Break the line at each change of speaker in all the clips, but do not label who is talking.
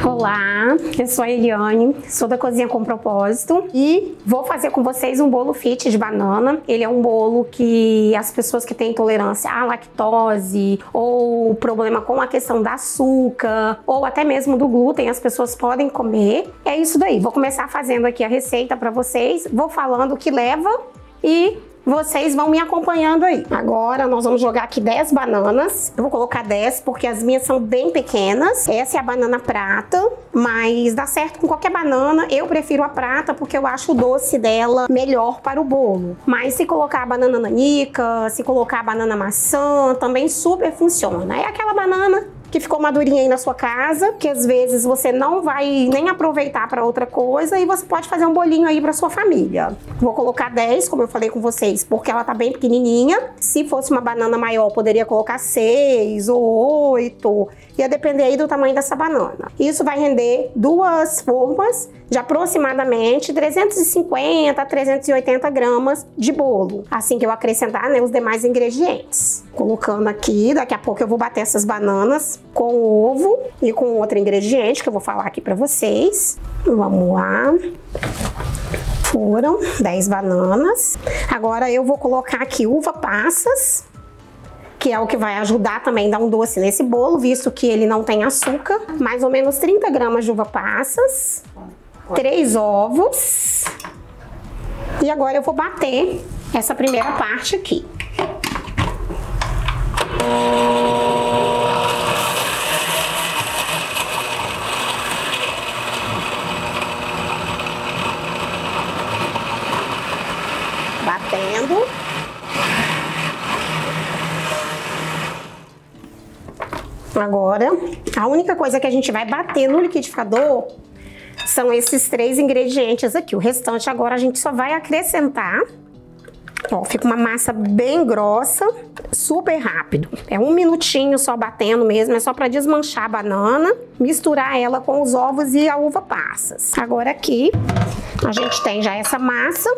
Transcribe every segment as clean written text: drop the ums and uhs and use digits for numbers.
Olá, eu sou a Eliane, sou da Cozinha com Propósito e vou fazer com vocês um bolo fit de banana. Ele é um bolo que as pessoas que têm intolerância à lactose ou problema com a questão do açúcar ou até mesmo do glúten, as pessoas podem comer. É isso daí, vou começar fazendo aqui a receita para vocês, vou falando o que leva e vocês vão me acompanhando aí. Agora nós vamos jogar aqui 10 bananas. Eu vou colocar 10 porque as minhas são bem pequenas. Essa é a banana prata, mas dá certo com qualquer banana. Eu prefiro a prata porque eu acho o doce dela melhor para o bolo. Mas se colocar a banana nanica, se colocar a banana maçã, também super funciona. É aquela banana que ficou madurinha aí na sua casa, que às vezes você não vai nem aproveitar para outra coisa e você pode fazer um bolinho aí para sua família. Vou colocar 10, como eu falei com vocês, porque ela tá bem pequenininha. Se fosse uma banana maior, poderia colocar 6 ou 8. Ia depender aí do tamanho dessa banana. Isso vai render duas formas de aproximadamente 350 a 380 gramas de bolo. Assim que eu acrescentar, né, os demais ingredientes. Colocando aqui, daqui a pouco eu vou bater essas bananas com ovo e com outro ingrediente que eu vou falar aqui pra vocês. Vamos lá. Foram 10 bananas. Agora eu vou colocar aqui uva passas, que é o que vai ajudar também a dar um doce nesse bolo, visto que ele não tem açúcar. Mais ou menos 30 gramas de uva passas, 3 ovos. E agora eu vou bater essa primeira parte aqui. Batendo. Agora, a única coisa que a gente vai bater no liquidificador são esses 3 ingredientes aqui. O restante agora a gente só vai acrescentar. Ó, fica uma massa bem grossa, super rápido. É 1 minutinho só batendo mesmo, é só para desmanchar a banana, misturar ela com os ovos e a uva passas. Agora aqui a gente tem já essa massa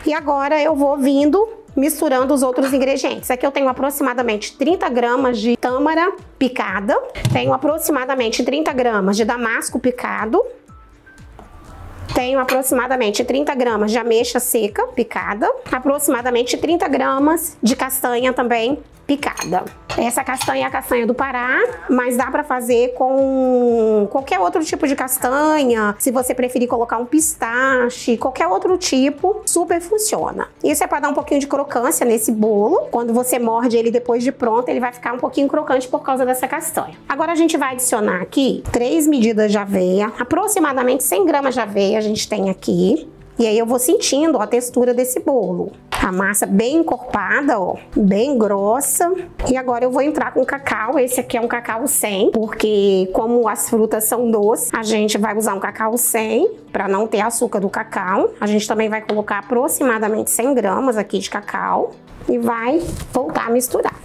e agora eu vou vindo misturando os outros ingredientes. Aqui eu tenho aproximadamente 30 gramas de tâmara picada, tenho aproximadamente 30 gramas de damasco picado, tenho aproximadamente 30 gramas de ameixa seca picada, aproximadamente 30 gramas de castanha também picada. Essa castanha é a castanha do Pará, mas dá para fazer com qualquer outro tipo de castanha. Se você preferir colocar um pistache, qualquer outro tipo, super funciona. Isso é para dar um pouquinho de crocância nesse bolo. Quando você morde ele depois de pronto, ele vai ficar um pouquinho crocante por causa dessa castanha. Agora a gente vai adicionar aqui 3 medidas de aveia, aproximadamente 100 gramas de aveia a gente tem aqui. E aí eu vou sentindo, ó, a textura desse bolo. A massa bem encorpada, ó, bem grossa. E agora eu vou entrar com cacau. Esse aqui é um cacau 100, porque como as frutas são doces, a gente vai usar um cacau 100 para não ter açúcar do cacau. A gente também vai colocar aproximadamente 100 gramas aqui de cacau e vai voltar a misturar.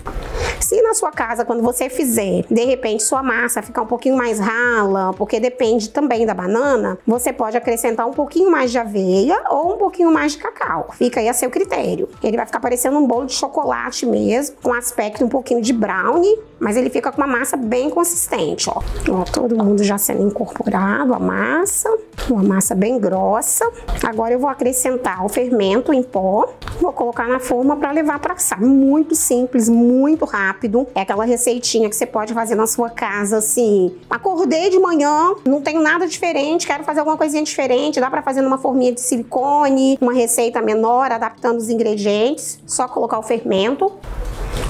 Se na sua casa, quando você fizer, de repente sua massa ficar um pouquinho mais rala, porque depende também da banana, você pode acrescentar um pouquinho mais de aveia ou um pouquinho mais de cacau. Fica aí a seu critério. Ele vai ficar parecendo um bolo de chocolate mesmo, com aspecto um pouquinho de brownie, mas ele fica com uma massa bem consistente, ó. Ó, todo mundo já sendo incorporado, a massa, uma massa bem grossa. Agora eu vou acrescentar o fermento em pó, vou colocar na forma para levar para assar. Muito simples, muito rápido. É aquela receitinha que você pode fazer na sua casa, assim. Acordei de manhã, não tenho nada diferente, quero fazer alguma coisinha diferente. Dá para fazer numa forminha de silicone, uma receita menor, adaptando os ingredientes. Só colocar o fermento.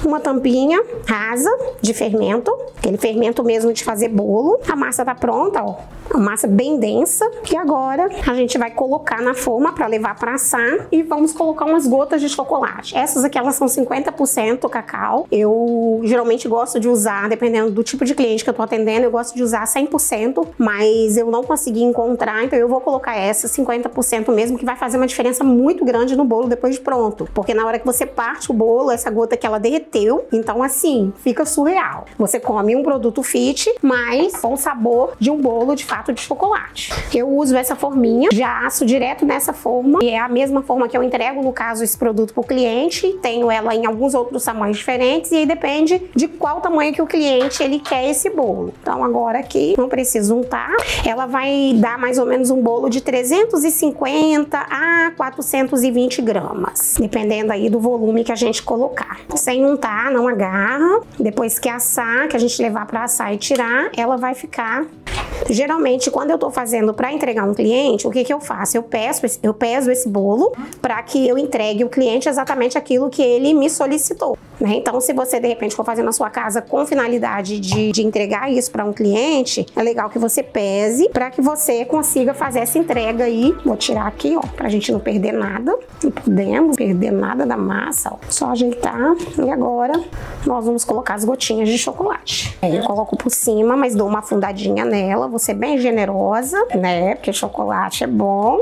Uma tampinha rasa de fermento, aquele fermento mesmo de fazer bolo. A massa tá pronta, ó. Uma massa bem densa. E agora a gente vai colocar na forma para levar para assar e vamos colocar umas gotas de chocolate. Essas aqui elas são 50% cacau. Eu geralmente gosto de usar, dependendo do tipo de cliente que eu tô atendendo, eu gosto de usar 100%, mas eu não consegui encontrar, então eu vou colocar essa 50% mesmo, que vai fazer uma diferença muito grande no bolo depois de pronto. Porque na hora que você parte o bolo, essa gota que ela derreteu, derreteu. Então, assim, fica surreal. Você come um produto fit, mas com o sabor de um bolo de fato de chocolate. Eu uso essa forminha, já asso direto nessa forma, e é a mesma forma que eu entrego, no caso, esse produto pro cliente. Tenho ela em alguns outros tamanhos diferentes, e aí depende de qual tamanho que o cliente ele quer esse bolo. Então, agora aqui, não preciso untar. Ela vai dar mais ou menos um bolo de 350 a 420 gramas, dependendo aí do volume que a gente colocar. Sem untar, não agarra. Depois que assar, que a gente levar para assar e tirar, ela vai ficar... Geralmente, quando eu tô fazendo para entregar um cliente, o que que eu faço? Eu peso esse bolo para que eu entregue o cliente exatamente aquilo que ele me solicitou, né? Então, se você de repente for fazer na sua casa com finalidade de entregar isso para um cliente, é legal que você pese para que você consiga fazer essa entrega aí. Vou tirar aqui, ó, pra gente não perder nada. Não podemos perder nada da massa, ó. Só ajeitar. E agora nós vamos colocar as gotinhas de chocolate. Aí eu coloco por cima, mas dou uma afundadinha nela. Vou ser bem generosa, né? Porque chocolate é bom.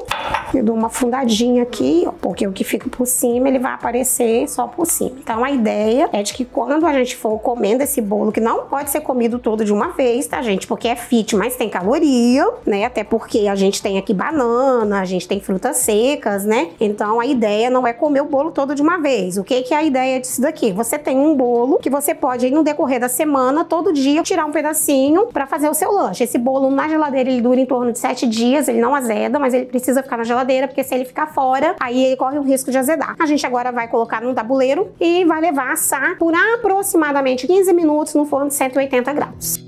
Eu dou uma afundadinha aqui, ó, porque o que fica por cima, ele vai aparecer só por cima. Então, a ideia é de que quando a gente for comendo esse bolo, que não pode ser comido todo de uma vez, tá, gente? Porque é fit, mas tem caloria, né? Até porque a gente tem aqui banana, a gente tem frutas secas, né? Então, a ideia não é comer o bolo todo de uma vez. O que que é a ideia disso daqui? Você tem um bolo que você pode, aí, no decorrer da semana, todo dia, tirar um pedacinho pra fazer o seu lanche. Esse bolo na geladeira, ele dura em torno de 7 dias, ele não azeda, mas ele precisa ficar na geladeira, porque se ele ficar fora, aí ele corre o risco de azedar. A gente agora vai colocar num tabuleiro e vai levar a assar por aproximadamente 15 minutos no forno de 180 graus.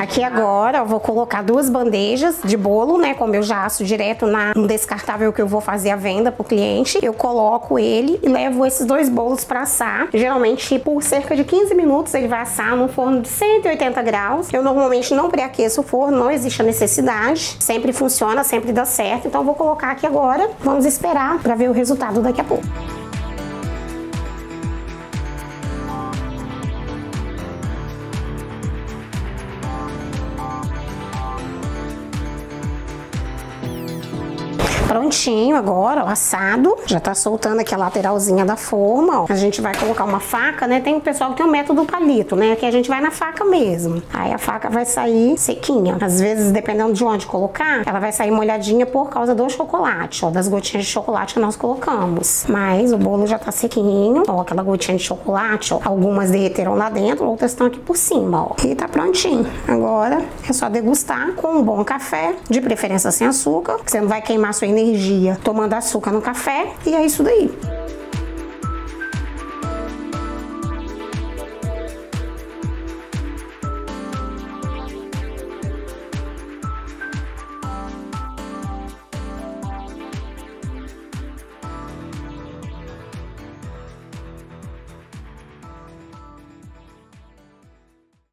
Aqui agora eu vou colocar 2 bandejas de bolo, né? Como eu já asso direto no descartável que eu vou fazer a venda pro cliente. Eu coloco ele e levo esses 2 bolos para assar. Geralmente por cerca de 15 minutos ele vai assar no forno de 180 graus. Eu normalmente não pré-aqueço o forno, não existe a necessidade. Sempre funciona, sempre dá certo. Então eu vou colocar aqui agora. Vamos esperar para ver o resultado daqui a pouco. Prontinho agora, ó, assado. Já tá soltando aqui a lateralzinha da forma, ó. A gente vai colocar uma faca, né? Tem o pessoal que tem o método palito, né? Aqui a gente vai na faca mesmo. Aí a faca vai sair sequinha. Às vezes, dependendo de onde colocar, ela vai sair molhadinha por causa do chocolate, ó. Das gotinhas de chocolate que nós colocamos. Mas o bolo já tá sequinho, ó. Aquela gotinha de chocolate, ó. Algumas derreteram lá dentro, outras estão aqui por cima, ó. E tá prontinho. Agora é só degustar com um bom café, de preferência sem açúcar, que você não vai queimar sua energia tomando açúcar no café, e é isso daí.